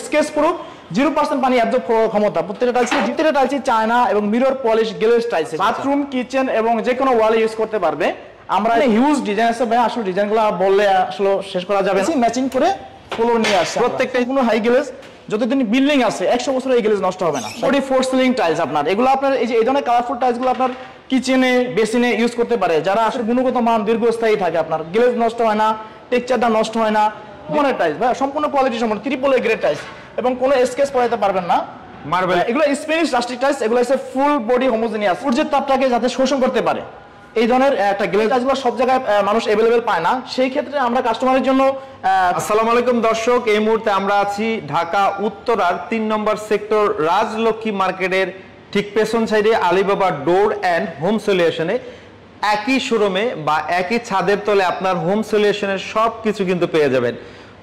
Sketch proof 0% পানি absorb করার ক্ষমতা। প্রত্যেকটা টাইলসই চায়না এবং mirror polish glaze tiles. Bathroom, kitchen এবং যে কোনো ওয়ালে ইউজ করতে পারবে। আমরা হিউজ ডিজাইন আছে ভাই, আসলে ডিজাইনগুলো বললে আসলে শেষ করা যাবে না। ম্যাচিং করে ফ্লোর নিয়ে আসছে প্রত্যেকটাই কোনো হাই গ্লেজ, যতদিন বিল্ডিং আছে 100 বছর এই গ্লেজ নষ্ট হবে না। 44 সিলিং টাইলস আপনার, এগুলো আপনার এই যে এই ধরনের কালারফুল টাইলসগুলো আপনার কিচেনে, বেসিনে ইউজ করতে পারে যারা আসলে গুণগত মান দীর্ঘস্থায়ী থাকে। আপনার গ্লেজ নষ্ট হয় না, টেক্সচারটা নষ্ট হয় না। মনের টাইলস ভাই সম্পূর্ণ কোয়ালিটি সম্পূর্ণ ট্রিপল এ গ্রেড টাইলস এবং কোনো স্কেচ পড়াতে পারবেন না। মার্বেল এগুলো স্প্যানিশ রাস্টিক টাইলস, এগুলো হচ্ছে ফুল বডি হোমোজেনিয়াস, সূর্যের তাপটাকে যাতে শোষণ করতে পারে এই ধরনের একটা গ্লেজ টাইলসগুলো সব জায়গায় মানুষ অ্যাভেলেবেল পায় না। সেই ক্ষেত্রে আমরা কাস্টমারের জন্য আসসালামু আলাইকুম দর্শক, এই মুহূর্তে আমরা আছি ঢাকা উত্তরার 3 নম্বর সেক্টর রাজলক্ষ্মী মার্কেটের ঠিক পেছন সাইডে আলিবাবা ডোর অ্যান্ড হোম সলিউশনে। একই শোরুমে বা একই ছাদের তলে আপনার হোম সলিউশনের সব কিছু কিন্তু পেয়ে যাবেন।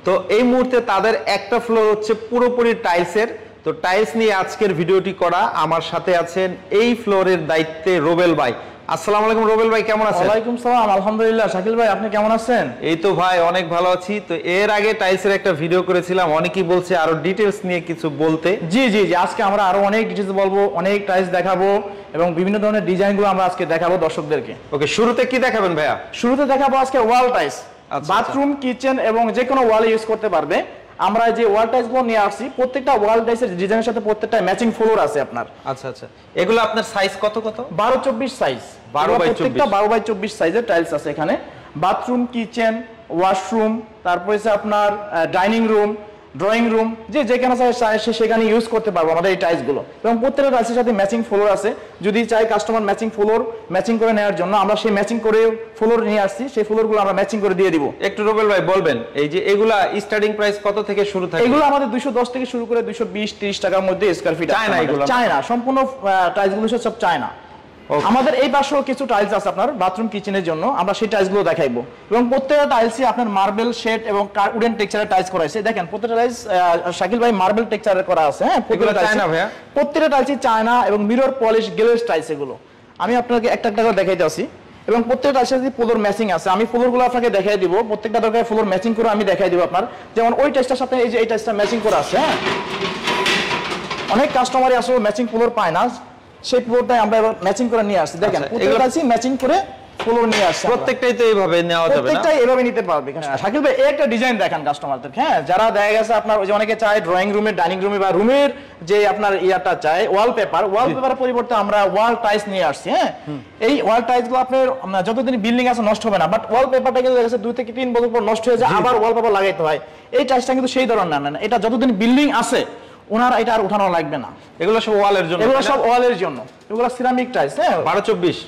তো এই মুহূর্তে তাদের একটা ফ্লোর হচ্ছে পুরোপুরি টাইলসের। তো টাইলস নিয়ে আজকের ভিডিওটি করা। আমার সাথে আছেন এই ফ্লোরের দায়িত্বে রোবেল ভাই। আসসালামু আলাইকুম রোবেল ভাই, কেমন আছেন? ওয়ালাইকুম সালাম, আলহামদুলিল্লাহ। শাকিল ভাই আপনি কেমন আছেন? এই তো ভাই অনেক ভালো আছি। তো এর আগে টাইলসের একটা ভিডিও করেছিলাম, অনেকেই বলছে আরো ডিটেইলস নিয়ে কিছু বলতে। জি জি জি, আজকে আমরা আরো অনেক ডিটেইলস বলবো, অনেক টাইলস দেখাবো এবং বিভিন্ন ধরনের ডিজাইনগুলো আমরা আজকে দেখাবো দর্শকদেরকে। ওকে, শুরুতে কি দেখাবেন ভাইয়া? শুরুতে দেখাবো আজকে ওয়াল টাইলস। বাথরুম, কিচেন এবং যে কোনো ওয়ালে ইউজ করতে পারবে। আমরা যে ওয়াল টাইলসগুলো নিয়ে আসছি প্রত্যেকটা ওয়াল টাইলসের ডিজাইনের সাথে প্রত্যেকটা ম্যাচিং ফ্লোর আছে আপনার। আচ্ছা আচ্ছা, এগুলো আপনার সাইজ কত কত? 12-24 সাইজ। 12x24 সাইজের টাইলস আছে এখানে। বাথরুম, কিচেন, ওয়াশরুম, তারপরে আপনার ডাইনিং রুম, ড্রয়িং রুম, যেখানে চাই সেখানে ইউজ করতে পারবো আমাদের এই টাইলসগুলো। এবং প্রত্যেকটা টাইলসের সাথে ম্যাচিং ফ্লোর আছে। যদি চাই কাস্টমার ম্যাচিং ফ্লোর ম্যাচিং করে নেওয়ার জন্য, আমরা সেই ম্যাচিং করে ফ্লোর নিয়ে আসছি, সেই ফ্লোরগুলো আমরা ম্যাচিং করে দিয়ে দিব। একটু রোবেল ভাই বলবেন, এই যে এগুলা স্টার্টিং প্রাইস কত থেকে শুরু থাকে? এগুলো আমাদের 210 থেকে শুরু করে 220-30 টাকার মধ্যে স্কয়ার ফিট। চায়না এগুলো? চায়না, সম্পূর্ণ টাইলসগুলো সব চায়না। আমাদের এই পাশেও কিছু টাইলস আছে আপনার বাথরুম কিচেনের জন্য, আমরা সেই টাইলসগুলো দেখাইবো। এবং প্রত্যেকটা টাইলসই আপনার মার্বেল শেড এবং উডেন টেক্সচারের টাইলস করা আছে। দেখেন প্রত্যেকটা টাইলস শাকিল ভাই মার্বেল টেক্সচারের করা আছে। হ্যাঁ, প্রত্যেকটা টাইলসই চায়না এবং মিরর পলিশ গ্লেজ টাইলস। এগুলো আমি আপনাকে একটা একটা করে দেখাইতে আসি। এবং প্রত্যেকটা টাইলসের সাথে ফ্লোর ম্যাচিং আছে। আমি ফ্লোরগুলো আপনাকে দেখাই দিব, প্রত্যেকটা দরকার ফ্লোর ম্যাচিং করে আমি দেখাই দিব আপনার। যেমন ওই টাইলসটার সাথে এই যে এই টাইলসটা ম্যাচিং করা আছে। হ্যাঁ, অনেক কাস্টমারই আসলে ম্যাচিং ফ্লোর পায় না, সেই ফ্লোরটাই আমরা এবার ম্যাচিং করে নিয়ে আসছি। দেখেন প্রত্যেকটা ম্যাচিং করে ফ্লোর নিয়ে আসছে। প্রত্যেকটাই তো এইভাবে নেওয়া যাবে না? প্রত্যেকটাই এভাবে নিতে পারবে। শাকিল ভাই এই একটা ডিজাইন দেখান কাস্টমারদেরকে। হ্যাঁ, যারা দেখা গেছে আপনার ওই যে অনেকে চায় ড্রয়িং রুমে, ডাইনিং রুমে বা রুমের যে আপনার ইয়াটা চায় ওয়ালপেপারের পরিবর্তে আমরা ওয়াল টাইলস নিয়ে আসছি। হ্যাঁ, এই ওয়াল টাইলসগুলো আপনার যতদিন বিল্ডিং আছে নষ্ট হবে না, বাট ওয়ালপেপারটা কিন্তু দেখা গেছে 2 থেকে 3 বছর পর নষ্ট হয়ে যায়, আবার ওয়ালপেপার লাগাইতে হয়। এই টাইলসটা কিন্তু সেই ধরনের না, এটা যতদিন বিল্ডিং আছে ওনারা এটা আর উঠানো লাগবে না। এগুলো সব ওয়ালের জন্য? এগুলো সব ওয়ালের জন্য, এগুলো সিরামিক টাইলস। হ্যাঁ,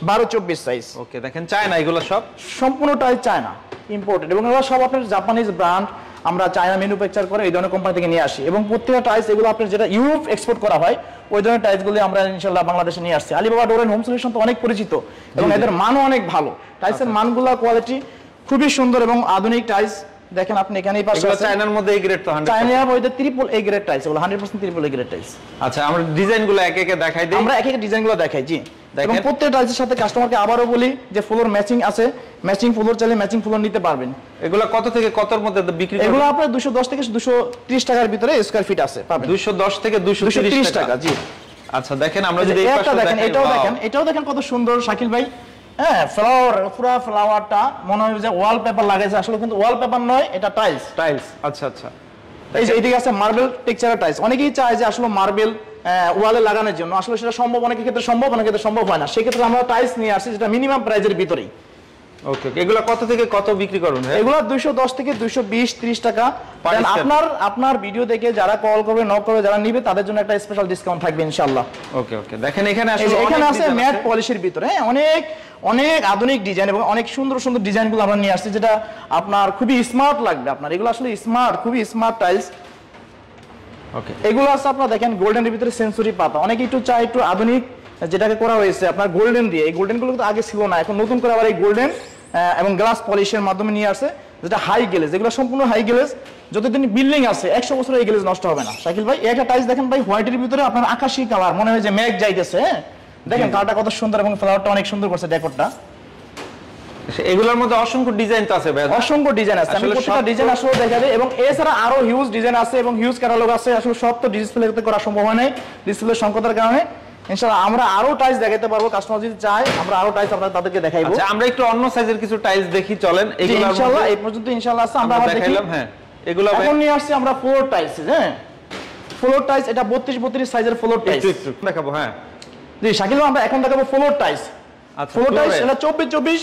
12-24 সাইজ। ওকে, দেখেন চায়না, এগুলো সব সম্পূর্ণ টাইলস চায়না, ইম্পোর্টেড। এবং এগুলো সব আপনার জাপানিজ ব্র্যান্ড, আমরা চায়না ম্যানুফ্যাকচার করে এই ধরনের কোম্পানি থেকে নিয়ে আসি। এবং প্রত্যেকটা টাইলস এগুলো আপনার যেটা ইউরোপ এক্সপোর্ট করা হয় ওই ধরনের টাইলসগুলো আমরা ইনশাআল্লাহ বাংলাদেশে নিয়ে আসছি। Alibaba door and home solution তো অনেক পরিচিত এবং এদের মানও অনেক ভালো। টাইলসের মানগুলো কোয়ালিটি খুবই সুন্দর এবং আধুনিক টাইলস। দেখেন আপনি এখানেই পাশে আছে চায়নার মধ্যে এই গ্রেড তো 100% চায়নার মধ্যে ট্রিপল এ গ্রেড টাইলস, এগুলো 100% ট্রিপল এ গ্রেড টাইলস। আচ্ছা, আমরা ডিজাইনগুলো এক একে দেখাই দেই। আমরা এক এক ডিজাইনগুলো দেখাই। জি, এবং প্রত্যেকটা টাইলসের সাথে কাস্টমারকে আবারও বলি যে ফ্লোর ম্যাচিং আছে, ম্যাচিং ফ্লোর চাইলে ম্যাচিং ফ্লোর নিতে পারবেন। এগুলো কত থেকে কতর মধ্যে বিক্রি করেন? এগুলো আপনার 210 থেকে 230 টাকার ভিতরে স্কয়ার ফিট আছে পাবেন। 210 থেকে 230 টাকা। জি, আচ্ছা দেখেন, আমরা যদি এই পাশে দেখেন, এটাও দেখেন কত সুন্দর শাকিল ভাই। হ্যাঁ, পুরো ফ্লাওয়ারটা মনে হয় যে ওয়ালপেপার লাগাইছে, আসলে কিন্তু ওয়ালপেপার নয়, এটা টাইলস। আচ্ছা আচ্ছা, এই যে এইদিকে আছে মার্বেল টেক্সচারের টাইলস। অনেকেই চায় যে আসলে মার্বেল ওয়ালে লাগানোর জন্য, আসলে সেটা সম্ভব, অনেকের ক্ষেত্রে সম্ভব, অনেকের ক্ষেত্রে সম্ভব হয় না। সেক্ষেত্রে আমরা টাইলস নিয়ে আসছি যেটা মিনিমাম প্রাইজের ভিতরেই। ওকে, এগুলো কত থেকে কত বিক্রি করুন? এগুলো 210 থেকে 220-30 টাকা। আপনার ভিডিও দেখে যারা কল করবে, নক করবে, যারা নিবে তাদের জন্য একটা স্পেশাল ডিসকাউন্ট থাকবে ইনশাআল্লাহ। ওকে ওকে, দেখেন এখানে আছে ম্যাট পলিশের ভিতরে। হ্যাঁ, অনেক আধুনিক ডিজাইন এবং অনেক সুন্দর সুন্দর ডিজাইনগুলো আমরা নিয়ে আসছি, যেটা আপনার খুবই স্মার্ট লাগবে। আপনার এগুলো আসলে স্মার্ট, খুবই স্মার্ট টাইলস। ওকে, এগুলো আছে আপনার দেখেন গোল্ডেনের ভিতরে সেঞ্চুরি পাতা। অনেকে একটু চায় একটু আধুনিক, যেটাকে করা হয়েছে আপনার গোল্ডেন দিয়ে। এই গোল্ডেনগুলো তো আগে ছিল না, এখন নতুন করে আবার এই গোল্ডেন এবং গ্লাস পলিশের মাধ্যমে নিয়ে আসছে, যেটা হাই গ্লেজ। এগুলো সম্পূর্ণ হাই গ্লেজ, যতদিন বিল্ডিং আছে 100 বছর এই গ্লেজ নষ্ট হবে না। শাকিল ভাই একটা টাইলস দেখেন ভাই, হোয়াইটের ভিতরে আপনার আকাশী কালার, মনে হয় যে মেঘ যাইতেছে। হ্যাঁ, দেখেন কালারটা কত সুন্দর এবং ফ্লাওয়ারটা অনেক সুন্দর করছে, ডেকোরটা। এগুলোর মধ্যে অসংখ্য ডিজাইন তো আছে ভাই, অসংখ্য ডিজাইন আছে, আমি প্রত্যেকটা ডিজাইন আসলে দেখাবে এবং এছাড়া আরো হিউজ ডিজাইন আছে এবং হিউজ ক্যাটালগ আছে। আসলে সব তো ডিসপ্লেতে করা সম্ভব হয় নাই ডিসপ্লে সংকটের কারণে। ইনশাআল্লাহ আমরা আরো টাইলস দেখাতে পারবো, কাস্টমার যদি চায় আমরা আরো টাইলস আপনাদের তাদেরকে দেখাইবো। আচ্ছা আমরা একটু অন্য সাইজের কিছু টাইলস দেখি চলেন। এগুলো ইনশাআল্লাহ এই পর্যন্ত ইনশাআল্লাহ আছে আমরা দেখাইলাম। হ্যাঁ এগুলো এখন নিয়ে আসছি আমরা ফ্লোর টাইলস। হ্যাঁ ফ্লোর টাইলস এটা 32 সাইজের ফ্লোর টাইলস একটু দেখাবো। হ্যাঁ জি শাকিল ভাই আমরা এখন দেখাবো ফ্লোর টাইলস। আচ্ছা ফ্লোর টাইলস এটা 24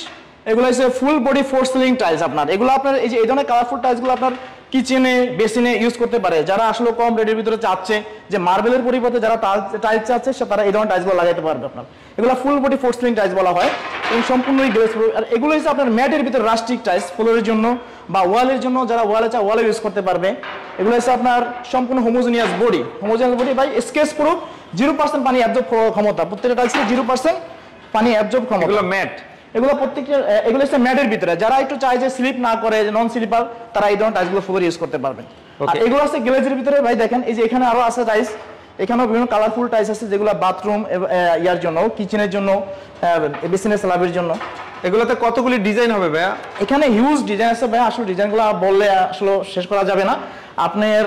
এগুলো হচ্ছে full body four ceiling tiles. আপনার এগুলো আপনার এই যে এই ধরনের কালারফুল টাইলসগুলো আপনার কিচেনে বেসিনে ইউজ করতে পারে। যারা আসলে কম রেটের ভিতরে চাচ্ছে যে মার্বেলের পরিবর্তে যারা টাইলস চাচ্ছে তারা এই ধরনের টাইলসগুলো লাগাইতে পারবে। আপনার এগুলো full body four ceiling tiles বলা হয় এবং সম্পূর্ণই গ্লেজ প্রুফ। আর এগুলো হচ্ছে আপনার ম্যাটের ভিতরে রাস্টিক টাইলস ফ্লোরের জন্য বা ওয়ালের জন্য, যারা ওয়ালে চায় ওয়ালে ইউজ করতে পারবে। এগুলো হচ্ছে আপনার সম্পূর্ণ homogeneous body by scratch proof, 0% পানি অ্যাবজর্ব ক্ষমতা। প্রত্যেকটা টাইলসে 0% পানি অ্যাবজর্ব ক্ষমতা। এগুলো ম্যাট, এগুলো প্রত্যেকটা এগুলো হচ্ছে ম্যাটের ভিতরে। যারা একটু চায় যে স্লিপ না করে নন স্লিপার তারা এই ধরনের টাইলসগুলো ফ্লোরে ইউজ করতে পারবেন। আর এগুলো আছে গ্লেজের ভিতরে ভাই দেখেন এই যে এখানে আরো আছে টাইলস, এখানেও বিভিন্ন কালারফুল টাইলস আছে যেগুলো বাথরুম ইয়ার জন্য, কিচেনের জন্য, বেসিনের স্ল্যাবের জন্য। এগুলোতে কতগুলি ডিজাইন হবে ভাইয়া? এখানে হিউজ ডিজাইন আছে ভাই, আসলে ডিজাইনগুলো বললে আসলে শেষ করা যাবে না। আপনার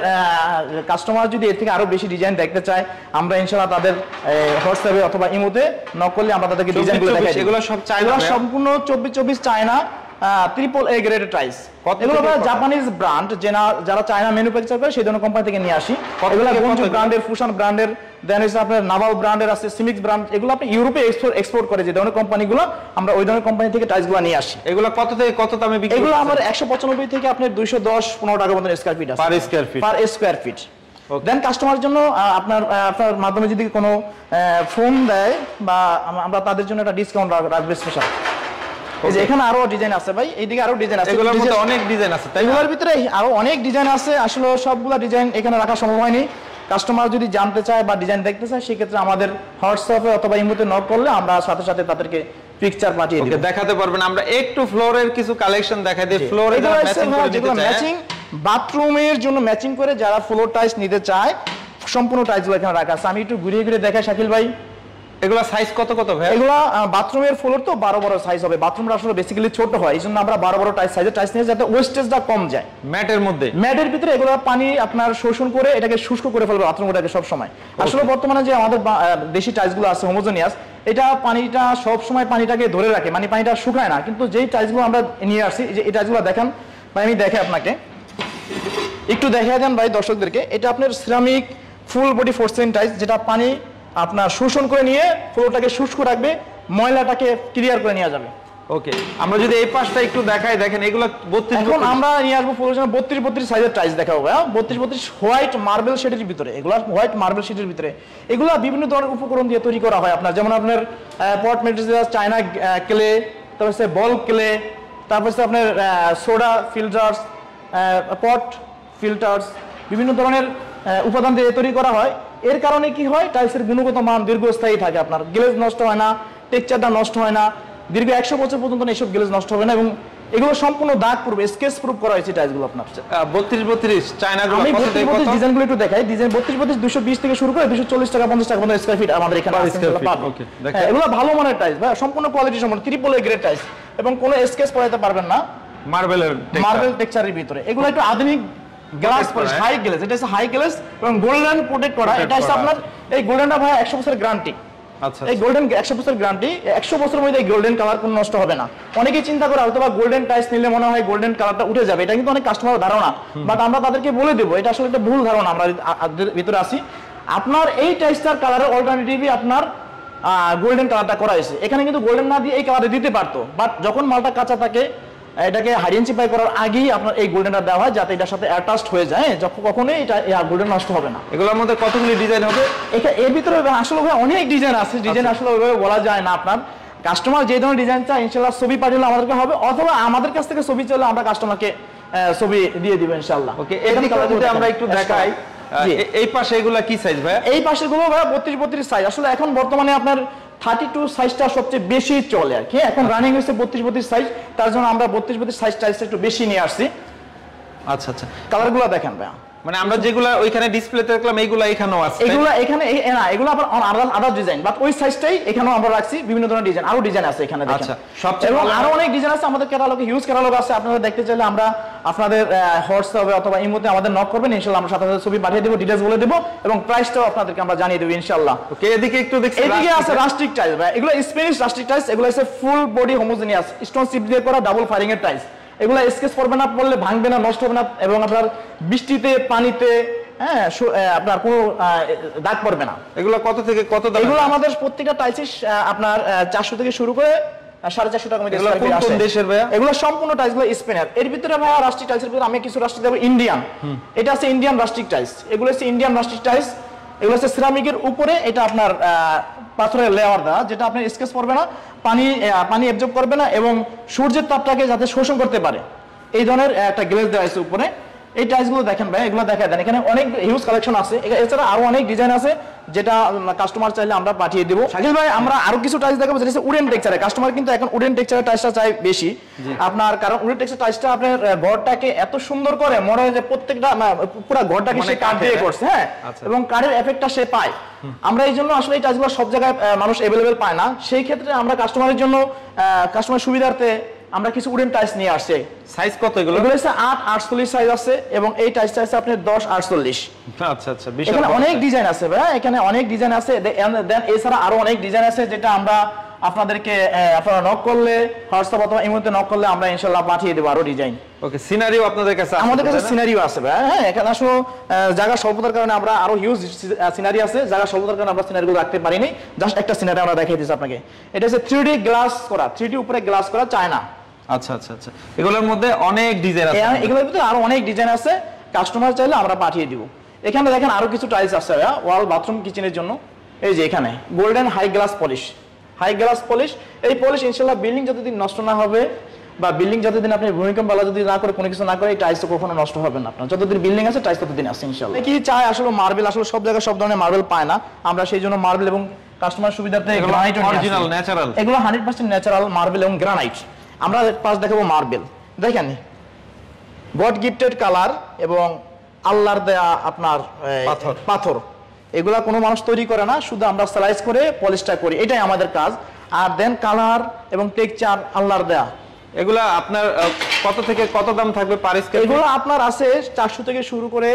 কাস্টমার যদি এর থেকে আরো বেশি ডিজাইন দেখতে চায় আমরা ইনশাআল্লাহ তাদের হোয়াটসঅ্যাপে অথবা ইমোতে নক করলে আমরা তাদেরকে ডিজাইনগুলো দেখাই দেব। এগুলো সব চায়না, সম্পূর্ণ 24 চায়না ট্রিপল এ গ্রেডের টাইলস। এগুলো জাপানিজ ব্র্যান্ড, যারা চায়না ম্যানুফ্যাকচার করে সেই ধরনের কোম্পানি থেকে নিয়ে আসি। এগুলো গঞ্জু ব্র্যান্ডের, ফুশন ব্র্যান্ডের, দেন হচ্ছে আপনার নাভাল ব্র্যান্ডের আছে, সিমিক্স ব্র্যান্ড। এগুলো আপনি ইউরোপে এক্সপোর্ট করে যে ধরনের কোম্পানিগুলো, আমরা ওই ধরনের কোম্পানি থেকে টাইলসগুলো নিয়ে আসি। এগুলো কত থেকে কত দামে বিক্রি? এগুলো আমার 195 থেকে আপনার 210-15 টাকা মতো স্কয়ার ফিট আছে পার স্কয়ার ফিট। দেন কাস্টমারের জন্য আপনার মাধ্যমে যদি কোনো ফোন দেয় বা আমরা তাদের জন্য একটা ডিসকাউন্ট রাখবে স্পেশাল। এই যে এখানে আরো ডিজাইন আছে ভাই, এইদিকে আরো ডিজাইন আছে, এগুলোর মধ্যে অনেক ডিজাইন আছে তাই না? এগুলোর ভিতরে আরো অনেক ডিজাইন আছে, আসলে সবগুলা ডিজাইন এখানে রাখা সম্ভব হয়নি। কাস্টমার যদি জানতে চায় বা ডিজাইন দেখতে চায় সেক্ষেত্রে আমাদের হোয়াটসঅ্যাপে অথবা ইমোতে নক করলে আমরা সাথে সাথে তাদেরকে পিকচার পাঠিয়ে দেব। দেখাতে পারবেন। আমরা একটু ফ্লোরের কিছু কালেকশন দেখাই দিই। ফ্লোরে যারা ম্যাচিং করে দিতে চায়, ম্যাচিং বাথরুমের জন্য ম্যাচিং করে যারা ফ্লোর টাইলস নিতে চায় সম্পূর্ণ টাইলসগুলো এখানে রাখা আছে। আমি একটু ঘুরিয়ে ঘুরিয়ে দেখাই শাকিল ভাই। এগুলা সাইজ কত কত ভাই? এগুলা বাথরুমের ফ্লোর তো বড় সাইজ হবে, বাথরুমটা আসলে বেসিক্যালি ছোট হয়, এইজন্য আমরা বড় সাইজের টাইলস নিয়ে যাতে ওয়েস্টেজটা কম যায়। ম্যাটের মধ্যে, ম্যাটের ভিতরে এগুলো পানি আপনার শোষণ করে এটাকে শুষ্ক করে ফেলবে বাথরুমটাকে সব সময়। আসলে বর্তমানে যে আমাদের দেশি টাইলসগুলো আছে হোমোজেনিয়াস, এটা পানিটা সব সময় পানিটাকে ধরে রাখে, মানে পানিটা শুকায় না। কিন্তু যেই টাইলসগুলো আমরা নিয়ে আসছি, যে এই টাইলসগুলো দেখেন ভাই, আমি দেখাই আপনাকে, একটু দেখাই দেন ভাই দর্শকদেরকে। এটা আপনার ceramic full body four ceiling tiles, যেটা পানি আপনার শোষণ করে নিয়ে ফ্লোরটাকে শুষ্ক রাখবে, ময়লাটাকে ক্লিয়ার করে নিয়ে যাবে। ওকে, আমরা যদি এই পাশটা একটু দেখাই, দেখেন এগুলো 32। এখন আমরা নিয়ে আসবো ফ্লোরের জন্য 32 সাইজের টাইলস দেখাবো ভাই। 32 হোয়াইট মার্বেল শেডের ভিতরে, এগুলো হোয়াইট মার্বেল শেডের ভিতরে। এগুলো বিভিন্ন ধরনের উপকরণ দিয়ে তৈরি করা হয় আপনার, যেমন আপনার পট মেটেরিয়াল, চায়না ক্লে, তারপর হচ্ছে বল ক্লে, তারপর হচ্ছে আপনার সোডা ফিল্টার্স, পট ফিল্টার্স, বিভিন্ন ধরনের উপাদান দিয়ে তৈরি করা হয়। এর কারণে কি হয়, টাইলসের গুণগত মান দীর্ঘস্থায়ী থাকে, আপনার গ্লেজ নষ্ট হয় না, টেক্সচারটা নষ্ট হয় না, দীর্ঘ 100 বছর পর্যন্ত এইসব গ্লেজ নষ্ট হবে না। এবং এগুলো সম্পূর্ণ দাগ প্রুফ, স্কেচ প্রুফ করা হয়েছে টাইলসগুলো আপনার। 32 চায়নাগুলো আমি 32 ডিজাইনগুলো একটু দেখাই। ডিজাইন 32 220 থেকে শুরু করে 240 টাকা 50 টাকা পর্যন্ত স্কয়ার ফিট আমাদের এখানে আছে। এগুলো ভালো মানের টাইলস ভাই, সম্পূর্ণ কোয়ালিটি সম্পন্ন ট্রিপল এ গ্রেড টাইলস, এবং কোনো স্কেচ পড়াইতে পারবেন না মার্বেল টেক্সচারের ভিতরে। এগুলো একটু আধুনিক গ্লাস পলিশ, হাই গ্লেজ, এটা হচ্ছে হাই গ্লেজ এবং গোল্ডেন প্রোটেক্ট করা। এটা হচ্ছে আপনার এই গোল্ডেনটা ভাই 100 বছরের গ্যারান্টি। আচ্ছা, এই গোল্ডেন 100 বছরের গ্যারান্টি, 100 বছরের মধ্যে এই গোল্ডেন কালার কোনো নষ্ট হবে না। অনেকেই চিন্তা করে হয়তো বা গোল্ডেন টাইলস নিলে মনে হয় গোল্ডেন কালারটা উঠে যাবে, এটা কিন্তু অনেক কাস্টমারের ধারণা, বাট আমরা তাদেরকে বলে দেবো এটা আসলে একটা ভুল ধারণা। আমরা ভিতরে আসি, আপনার এই টাইলসটার কালারের অল্টারনেটিভই আপনার গোল্ডেন কালারটা করা হয়েছে। এখানে কিন্তু গোল্ডেন না দিয়ে এই কালারে দিতে পারতো, বাট যখন মালটা কাঁচা থাকে এটাকে আইডেন্টিফাই করার আগেই আপনার এই গোল্ডেনটা দেওয়া হয় যাতে এটার সাথে অ্যাটাচড হয়ে যায়, যখন কখনোই এটা গোল্ডেন নষ্ট হবে না। এগুলোর মধ্যে কতগুলি ডিজাইন হবে? এর ভিতরে আসলে ভাই অনেক ডিজাইন আছে, ডিজাইন আসলে ওইভাবে বলা যায় না। আপনার কাস্টমার যে ধরনের ডিজাইন চায় ইনশাআল্লাহ ছবি পাঠালে আমাদেরকে হবে, অথবা আমাদের কাছ থেকে ছবি চাইলে আমরা কাস্টমারকে ছবি দিয়ে দিব ইনশাআল্লাহ। ওকে, এদিকে যদি আমরা একটু দেখাই, এই পাশে এগুলা কি সাইজ ভাই? এই পাশের গুলো ভাই 32 সাইজ। আসলে এখন বর্তমানে আপনার 32 সাইজটা সবচেয়ে বেশি চলে আর কি, এখন রানিং হচ্ছে 32 সাইজ, তার জন্য আমরা 32 সাইজ টাইলসটা একটু বেশি নিয়ে আসছি। আচ্ছা আচ্ছা, কালারগুলো দেখেন ভাই, মানে আমরা যেগুলা ওইখানে ডিসপ্লেতে দেখলাম এইগুলা এখানেও আছে, এগুলা এখানে না, এগুলো আবার আদার ডিজাইন, বাট ওই সাইজটাই এখানেও আমরা রাখছি। বিভিন্ন ধরনের ডিজাইন, আরো ডিজাইন আছে এখানে দেখেন। আচ্ছা, সবচেয়ে এবং ভালো আরো অনেক ডিজাইন আছে আমাদের ক্যাটালগে, হিউজ ক্যাটালগ আছে। আপনারা দেখতে চাইলে আমরা আপনাদের হোয়াটসঅ্যাপে অথবা ইমোতে আমাদের নক করবেন, ইনশাআল্লাহ আমরা সাথে সাথে ছবি পাঠিয়ে দেব, ডিটেইলস বলে দেব এবং প্রাইসটাও আপনাদেরকে আমরা জানিয়ে দেব ইনশাআল্লাহ। ওকে, এদিকে একটু দেখছি, এদিকে আছে রাস্টিক টাইলস ভাই, এগুলো স্প্যানিশ রাস্টিক টাইলস, এগুলো আছে full body homogeneous stone chip দিয়ে করা ডাবল ফায়ারিং এর টাইলস। এগুলো স্কেচ পড়বে না, পড়লে ভাঙবে না, নষ্ট হবে না এবং আপনার বৃষ্টিতে পানিতে আপনার কোনো দাগ পড়বে না। এগুলো কত থেকে কত দাম? এগুলো আমাদের প্রত্যেকটা টাইলস আপনার 400 থেকে শুরু করে 450 টাকা মধ্যে স্কয়ার ফিট আসে। কোন দেশের ভাইয়া? এগুলো সম্পূর্ণ টাইলসগুলো স্পেনের। এর ভিতরে ভাইয়া রাস্টিক টাইলসের ভিতরে আমি কিছু রাস্টিক দেব ইন্ডিয়ান। এটা আছে ইন্ডিয়ান রাস্টিক টাইলস, এগুলো হচ্ছে ইন্ডিয়ান রাস্টিক টাইলস। এগুলো হচ্ছে সিরামিকের উপরে এটা আপনার পাথরের লেয়ার দেওয়া, যেটা আপনার স্কেচ পড়বে না, পানি অ্যাবজর্ব করবে না এবং সূর্যের তাপটাকে যাতে শোষণ করতে পারে এই ধরনের একটা গ্লেজ দেওয়া আছে উপরে। এই টাইলসগুলো দেখেন ভাই, এগুলো দেখা দেন, এখানে অনেক হিউজ কালেকশন আছে। এছাড়া আরো অনেক ডিজাইন আছে যেটা কাস্টমার চাইলে আমরা পাঠিয়ে দেবো। শাকিল ভাই, আমরা আরো কিছু টাইলস দেখাবো যেটা হচ্ছে উডেন টেক্সচারে। কাস্টমার কিন্তু এখন উডেন টেক্সচারের টাইলসটা চাই বেশি আপনার, কারণ উডেন টেক্সচার টাইলসটা আপনার ঘরটাকে এত সুন্দর করে, মনে হয় যে প্রত্যেকটা পুরো ঘরটাকে সে কাঠ দিয়ে করছে, হ্যাঁ, এবং কাঠের এফেক্টটা সে পায়। আমরা এই জন্য আসলে এই টাইলসগুলো সব জায়গায় মানুষ অ্যাভেলেবেল পায় না, সেই ক্ষেত্রে আমরা কাস্টমারের জন্য কাস্টমার সুবিধার্থে আমরা কিছু উডেন টাইলস নিয়ে আসছি। সাইজ কত এগুলো? এগুলো হচ্ছে 8-48 সাইজ আছে এবং এই টাইলসটা আছে আপনার 10-48। আচ্ছা আচ্ছা, বিশাল। এখানে অনেক ডিজাইন আছে ভাই, এখানে অনেক ডিজাইন আছে। দেন এছাড়া আরো অনেক ডিজাইন আছে যেটা আমরা আপনাদেরকে আপনারা নক করলে, হোয়াটসঅ্যাপ অথবা ইমোতে নক করলে আমরা ইনশাআল্লাহ পাঠিয়ে দেব আরো ডিজাইন। ওকে, সিনারিও আপনাদের কাছে আছে? আমাদের কাছে সিনারিও আছে ভাই, হ্যাঁ। এখানে আসলে জায়গা স্বল্পতার কারণে আমরা আরো হিউজ সিনারি আছে, জায়গা স্বল্পতার কারণে আমরা সিনারিগুলো রাখতে পারিনি। জাস্ট একটা সিনারি আমরা দেখিয়ে দিচ্ছি আপনাকে। এটা হচ্ছে 3D গ্লাস করা, 3D উপরে গ্লাস করা চায়না। আচ্ছা আচ্ছা আচ্ছা, এগুলোর মধ্যে অনেক ডিজাইন আছে? এগুলোর ভিতরে আরো অনেক ডিজাইন আছে, কাস্টমার চাইলে আমরা পাঠিয়ে দিব। এখানে দেখেন আরো কিছু টাইলস আছে ওয়াল বাথরুম কিচেনের জন্য। এই যে এখানে golden high gloss polish, high gloss polish. এই পলিশ ইনশাআল্লাহ বিল্ডিং যতদিন নষ্ট না হবে বা বিল্ডিং যতদিন আপনি ভূমিকম্প বালা যদি না করে, কোনো কিছু না করে, এই টাইলস তো কখনো নষ্ট হবে না। আপনার যতদিন বিল্ডিং আছে টাইলস ততদিন আছে ইনশাআল্লাহ। কি চাই আসলে মার্বেল, আসলে সব জায়গায় সব ধরনের মার্বেল পায় না, আমরা সেই জন্য মার্বেল এবং কাস্টমার সুবিধার্থে গ্রানাইট, অরিজিনাল ন্যাচারাল, এগুলো 100% ন্যাচারাল মার্বেল এবং গ্রানাইট। আমরা পাশ দেখাবো মার্বেল, দেখেন গড গিফটেড কালার এবং আল্লাহর দেয়া আপনার পাথর। এগুলা কোনো মানুষ তৈরি করে না, শুধু আমরা স্লাইস করে পলিশটা করি, এটাই আমাদের কাজ। আর দেন কালার এবং টেক্সচার আল্লাহর দেয়া। এগুলা আপনার কত থেকে কত দাম থাকবে পার স্কয়ার ফিট? এগুলো আপনার আছে 400 থেকে শুরু করে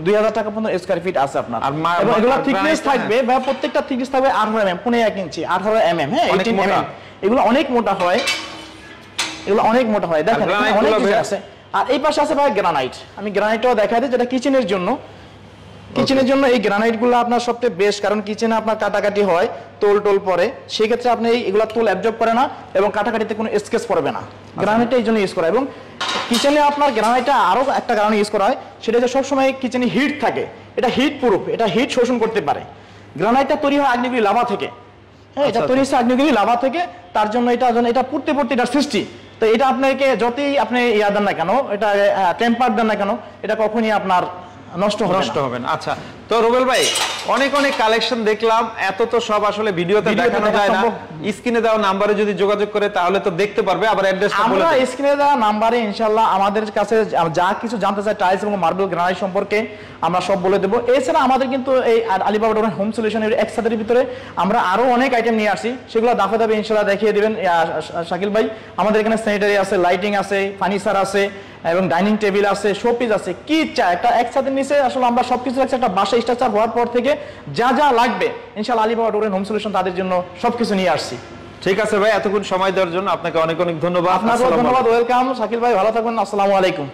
2000 টাকা পর্যন্ত স্কয়ার ফিট আছে আপনার। এবং এগুলো থিকনেস থাকবে বা প্রত্যেকটা থিকনেস থাকবে 18 mm, 1 ইঞ্চি, 18 mm, হ্যাঁ, 18 mm। এগুলো অনেক মোটা হয়, এগুলো অনেক মোটা হয়, দেখেন অনেক কিছু আছে। আর এই পাশে আছে ভাই গ্রানাইট, আমি গ্রানাইটটাও দেখাই দিই, যেটা কিচেনের জন্য। কিচেনের জন্য এই গ্রানাইটগুলো আপনার সবচেয়ে বেস্ট, কারণ কিচেনে আপনার কাটাকাটি হয়, টোল পরে, সেই ক্ষেত্রে আপনি এগুলো টোল অ্যাবজর্ব করে না এবং কাটাকাটিতে কোনো স্কেচ পড়বে না। গ্রানাইটটা এই জন্য ইউজ করা। এবং কিচেনে আপনার গ্রানাইটটা আরো একটা কারণে ইউজ করা হয়, সেটা হচ্ছে সবসময় কিচেনে হিট থাকে, এটা হিট প্রুফ, এটা হিট শোষণ করতে পারে। গ্রানাইটটা তৈরি হয় আগ্নেয়গিরি লাভা থেকে, হ্যাঁ, এটা তৈরি হচ্ছে আগ্নেয়গিরি লাভা থেকে, তার জন্য এটা পড়তে এটা সৃষ্টি। তো এটা আপনাকে যতই আপনি ইয়া দেন না কেন, এটা টেম্পার দেন না কেন, এটা কখনই আপনার নষ্ট হবে না। আচ্ছা, তো রুবেল ভাই অনেক কালেকশন দেখলাম, এত তো সব আসলে ভিডিওতে দেখানো যায় না। স্ক্রিনে দেওয়া নম্বরে যদি যোগাযোগ করে তাহলে তো দেখতে পারবে, আবার অ্যাড্রেসটা বলে দেন। আমরা স্ক্রিনে দেওয়া নম্বরে ইনশাআল্লাহ আমাদের কাছে যা কিছু জানতে চাই টাইলস এবং মার্বেল গ্রানাইট সম্পর্কে আমরা সব বলে দেব। এছাড়া আমাদের কিন্তু এই আলিবাবা ডোর হোম সলিউশনের একসাথের ভিতরে আমরা আরো অনেক আইটেম নিয়ে আসি, সেগুলো দাফে দাফে ইনশাআল্লাহ দেখিয়ে দিবেন শাকিল ভাই। আমাদের এখানে স্যানিটারি আছে, লাইটিং আছে, ফার্নিচার আছে এবং ডাইনিং টেবিল আছে, শোপিস আছে, কি চাই একটা একসাথে নিচে আসলে আমরা সবকিছু একটা বাসা স্ট্রাকচার হওয়ার পর থেকে যা যা লাগবে ইনশাআল্লাহ আলিবাবা ডোর হোম সলিউশন তাদের জন্য সবকিছু নিয়ে আসছি। ঠিক আছে ভাই, এতক্ষণ সময় দেওয়ার জন্য আপনাকে অনেক ধন্যবাদ। আপনাকে ধন্যবাদ, ওয়েলকাম শাকিল ভাই, ভালো থাকবেন, আসসালামু আলাইকুম।